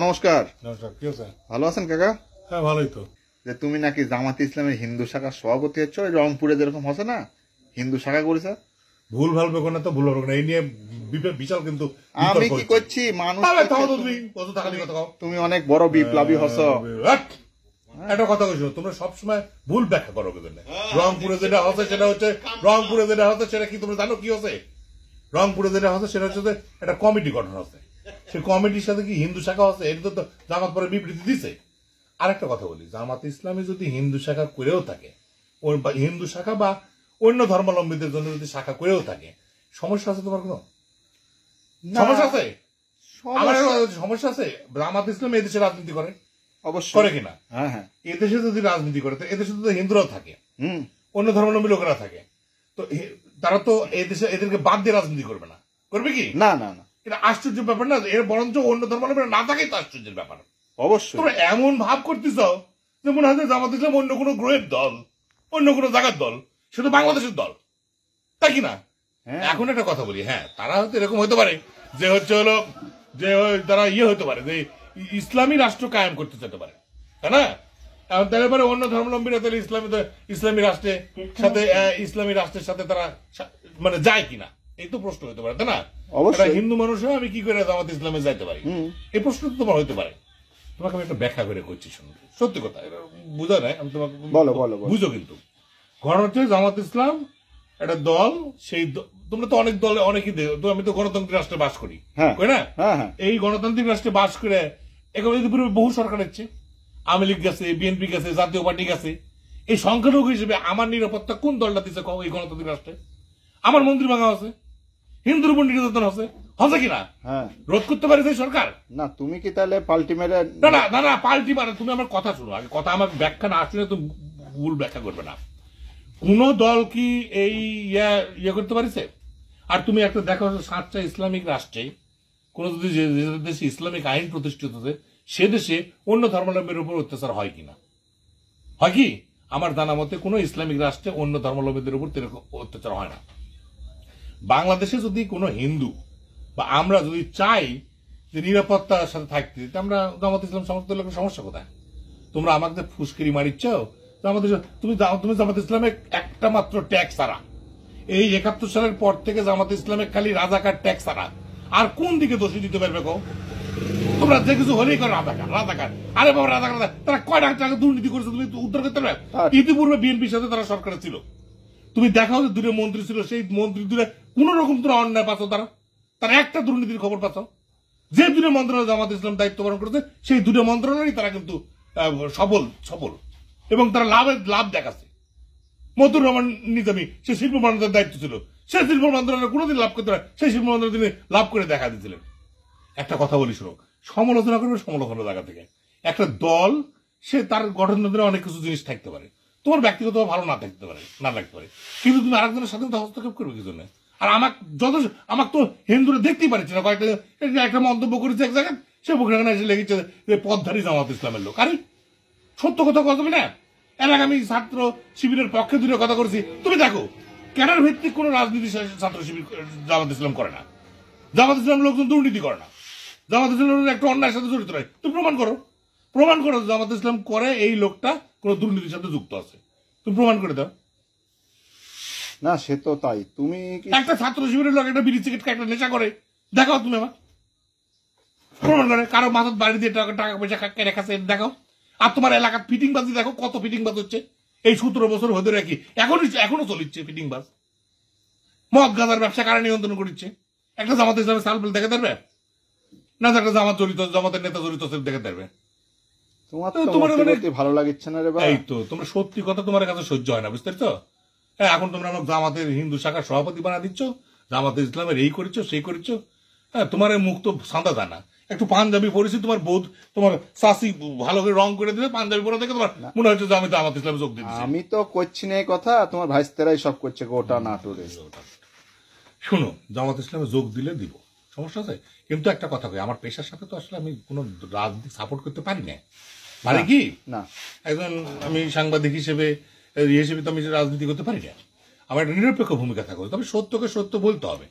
নমস্কার। নমস্কার, কি আছে? ভালো আছেন কাকা? হ্যাঁ, ভালোই তো। যে তুমি নাকি জামাত ইসলামের হিন্দু শাখার সভাপতি হচ্ছ, রংপুরে যেরকম হচ্ছে না হিন্দু শাখা করেছে। ভুল ভাল বেকো না তো ভুল হবে না, এই নিয়ে বিশাল কিন্তু আমি কি করছি মানুষ। তুমি অনেক বড় বিপ্লবী হচ্ছ। একটা কথা কইছো, তোমরা সবসময় ভুল ব্যাখ্যা করো। রংপুরে যেটা হচ্ছে সেটা হচ্ছে রংপুরে যেটা হচ্ছে সেটা কি তোমরা জানো কি হচ্ছে? রংপুরে যেটা হচ্ছে সেটা হচ্ছে যে একটা কমিটি গঠন হচ্ছে, সেই কমিটির সাথে কি হিন্দু শাখা হচ্ছে, এটা তো জামাত পরে বিবৃতি দিছে। আরেকটা কথা বলি, জামাত ইসলামী যদি হিন্দু শাখা করেও থাকে, হিন্দু শাখা বা অন্য ধর্মাবলম্বীদের জন্য যদি শাখা করেও থাকে, সমস্যা আছে তোমার কোনো? সমস্যা আছে? আমার সমস্যা আছে? জামাত ইসলাম এদেশে রাজনীতি করে, অবশ্যই করে কিনা? হ্যাঁ হ্যাঁ, এদেশে যদি রাজনীতি করে তো এদেশে তো হিন্দুরাও থাকে, অন্য ধর্মাবলম্বী লোকেরা থাকে, তো তারা তো এদেশে এদেরকে বাদ দিয়ে রাজনীতি করবে না, করবে কি? না না না, এটা আশ্চর্যের ব্যাপার না? এর বরঞ্চ অন্য ধর্মাবলম্বীরা না থাকেই তো আশ্চর্যের ব্যাপার। অবশ্যই তোমরা এমন ভাব করতেছ যে মনে হয় জামাত ইসলাম অন্য কোনো গ্রহের দল, অন্য কোনো জায়গার দল, সেটা বাংলাদেশের দল, তাই কিনা? এখন একটা কথা বলি, হ্যাঁ তারা হয়তো এরকম হতে পারে যে হচ্ছে হলো যে তারা হতে পারে যে ইসলামী রাষ্ট্র কায়েম করতে চাইতে পারে, তাই না? তাহলে পরে অন্য ধর্মাবলম্বীরা তাহলে ইসলামী রাষ্ট্রের সাথে তারা মানে যায় কিনা, এই তো প্রশ্ন হতে পারে, তাই না? হিন্দু মানুষও আমি কি করে জামাত ইসলামে যাইতে পারি, এই প্রশ্ন তো তোমার হতে পারে। তোমাকে আমি একটা ব্যাখ্যা করে করছি, শুনুন, সত্যি কথা, বুঝা নাই আমি তোমাকে, বুঝো কিন্তু। ঘটনা হচ্ছে জামাত ইসলাম একটা দল, সেই তোমরা তো অনেক দলে অনেকই দেও, তো আমি তো গণতান্ত্রিক রাষ্ট্রে বাস করি, তাই না? এই গণতান্ত্রিক রাষ্ট্রে বাস করে এখন বহু সরকার হচ্ছে, আওয়ামী লীগ গেছে, বিএনপি গেছে, জাতীয় পার্টি গেছে। এই সংখ্যালঘু হিসেবে আমার নিরাপত্তা কোন দলটা দিচ্ছে এই গণতান্ত্রিক রাষ্ট্রে? আমার মন্ত্রী ভাঙা আছে, হিন্দুর উপর নির্যাতন আছে, হচ্ছে কিনা? রোধ করতে পারে সেই সরকার? না, তুমি কি তাহলে পাল্টি মেরে? না না না না, পাল্টি মারে, তুমি আমার কথা শুনো আগে, কথা আমার ব্যাখ্যা না শুনে তুমি ভুল ব্যাখ্যা করবে না। কোন দল কি এই ইয়ে করতে পারছে? আর তুমি একটা দেখো, 7টা ইসলামিক রাষ্ট্রে কোন যদি দেশে ইসলামিক আইন প্রতিষ্ঠিত হচ্ছে, সে দেশে অন্য ধর্মাবলম্বীর উপর অত্যাচার হয় কিনা? হয় কি? আমার জানা মতে কোন ইসলামিক রাষ্ট্রে অন্য ধর্মাবলম্বীদের উপর অত্যাচার হয় না। বাংলাদেশে যদি কোনো হিন্দু বা আমরা যদি চাই যে নিরাপত্তার সাথে থাকতে, আমরা জামাত ইসলাম সমর্থিত লোকের সমস্যা কোথায়? তোমরা আমাকে ফুসকিরি মারিচ্ছ, তুমি জামাত ইসলামে একটা মাত্র ট্যাক্স ছাড়া, এই 71 সালের পর থেকে জামাত ইসলামে খালি রাজাকার ট্যাক্স ছাড়া আর কোন দিকে দোষী দিতে পারবে কো? তোমরা যে কিছু হলেই করো রাজাকার রাজাকার, আরে বাবা রাজাকার, তারা কয় টাকা দুর্নীতি করেছে তুমি উদ্ধার করতে পারবে? ইতিপূর্বে বিএনপির সাথে তারা সরকারে ছিল, তুমি দেখাও যে দুটো মন্ত্রী ছিল, সেই মন্ত্রী দূরে কোন রকম তোরা অন্যায় পাচ্ছ, তারা একটা দুর্নীতির খবর পাচ্ছ? যে দুটো মন্ত্রণালয় জামাত ইসলাম দায়িত্ব পালন করেছে, সেই দুটো মন্ত্রণালয় তারা কিন্তু সফল এবং তারা লাভ দেখাচ্ছে। মতুর রহমান নিজামী, সে শিল্প মন্ত্রণালয়ের দায়িত্ব ছিল, সে শিল্প মন্ত্রণালয় কোনোদিন লাভ করতে পারে, সেই শিল্প মন্ত্রণালয় তিনি লাভ করে দেখা দিয়েছিলেন। একটা কথা বলি শোনো, সমালোচনা করবে সমালোচনার জায়গা থেকে। একটা দল সে তার গঠনতন্ত্রে অনেক কিছু জিনিস থাকতে পারে, তোমার ব্যক্তিগত ভালো না থাকতে পারে, না লাগতে পারে, কিন্তু তুমি আরেকজনের স্বাধীনতা হস্তক্ষেপ করবে কি জন্য? আর আমাকে তো হিন্দুরা দেখতেই পারছে না, কয়েকটা একটা মন্তব্য করেছে এক জায়গায়, সে বুকে এসে লেগেছে যে পথধারী জামাত ইসলামের লোক। আরে সত্য কথা কথা না, এর আগে আমি ছাত্র শিবিরের পক্ষে দূরে কথা করেছি, তুমি দেখো ক্যাডার ভিত্তিক কোন রাজনীতি ছাত্র শিবির জামাত ইসলাম করে না, জামাত ইসলাম লোকজন দুর্নীতি করে না, জামাত ইসলামের একটা অন্যায়ের সাথে জড়িত নয়। তুমি প্রমাণ করো জামাত ইসলাম করে এই লোকটা কোন দুর্নীতির সাথে যুক্ত আছে, তুমি প্রমাণ করে দাও। না সে তো তাই, তুমি একটা ছাত্র শিবিরের লোক একটা বিড়ি সিগারেট একটা নেশা করে, দেখাও তুমি আমার প্রমাণ করে, কারো মাথার বাড়ি দিয়ে টাকা পয়সা রেখাছে দেখাও। আর তোমার এলাকার ফিটিং বাজি দেখো, কত ফিটিং বাজ হচ্ছে এই 17 বছর হতে রাখি, এখনো চলিচ্ছে ফিটিং বাজ। মদ গাঁজার ব্যবসা কারা নিয়ন্ত্রণ করছে? একটা জামাত ইসলামের সালবেল দেখে দেবে না, একটা জামাতের নেতা জড়িত দেখে দেবে? তোমার ভালো লাগছে না রে ভাই? এই তো তোমরা সত্যি কথা তোমার কাছে সহ্য হয় না, বুঝতে পারছো? এখন তোমরা আমাকে জামাতের হিন্দু শাখার সভাপতি বানা দিচ্ছ, জামাতের ইসলামের এই করেছো সেই করেছো। হ্যাঁ, তোমার মুখ তো সাদা দানা, একটু পাঞ্জাবি পরেছি, তোমার বোধ তোমার শাসি ভালো করে রং করে দিলে পাঞ্জাবি পরে থেকে তোমার মনে হচ্ছে যে আমি তো জামাত ইসলামে যোগ দিচ্ছি। আমি তো করছি না এই কথা, তোমার ভাইস্তেরাই সব করছে গোটা নাটোরে। শোনো, জামাত ইসলামে যোগ দিলে দিব, সমস্যা আছে, কিন্তু একটা কথা কই, আমার পেশার সাথে তো আসলে আমি কোনো রাজনীতি সাপোর্ট করতে পারি না। পারি কি না? একজন আমি সাংবাদিক হিসেবে তো আমি রাজনীতি করতে পারি না। আমার একটা নিরপেক্ষ ভূমিকা থাকবে, তবে সত্যকে সত্য বলতে হবে,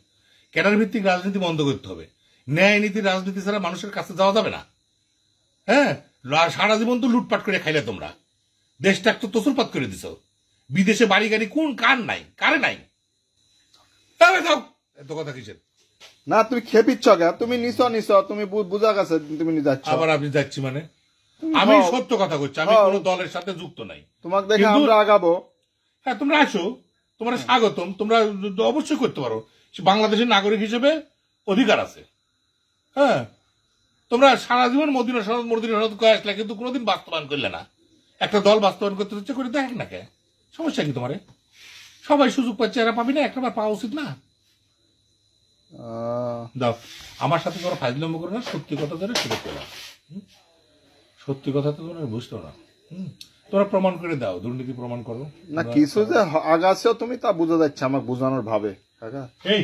ক্যাডার ভিত্তিক রাজনীতি বন্ধ করতে হবে, ন্যায় নীতির রাজনীতি ছাড়া মানুষের কাছে যাওয়া যাবে না। হ্যাঁ, সারা জীবন তো লুটপাট করে খাইলে তোমরা, দেশটা তো তসুরপাত করে দিছ, বিদেশে বাড়ি গাড়ি কোন কার নাই, কারে নাই। যাও, এত কথা কিসের? না তুমি খেপিচ্ছ কে? তুমি নিছ তুমি বুঝা গেছে তুমি যাচ্ছ। আবার আপনি যাচ্ছি মানে? আমি সত্য কথা করছি, আমি কোন দলের সাথে যুক্ত নাই। তোমাকে দেখে আমরা আগাবো। হ্যাঁ, তোমরা আসো, তোমরা স্বাগতম, তোমরা অবশ্যই করতে পারো, বাংলাদেশের নাগরিক হিসেবে অধিকার আছে। হ্যাঁ, তোমরা সারা জীবন মদিনা সনদ করে আসলে, কিন্তু কোনোদিন বাস্তবায়ন করলে না। একটা দল বাস্তবায়ন করতে ইচ্ছে করে দেখ না কে, সমস্যা কি তোমার? সবাই সুযোগ পাচ্ছে, এরা পাবি না, একটাবার পাওয়া উচিত না? দাও, আমার সাথে তোমরা ফাইজলাম করো না, সত্যি কথা ধরে সুযোগ পেলাম। সত্যি কথা তো তোমরা বুঝতো না। তোমরা প্রমাণ করে দাও, দুর্নীতি প্রমাণ করো না। কিছু যে আগাছেও তুমি তা বোঝা যাচ্ছে, আমাকে বোঝানোর ভাবে। এই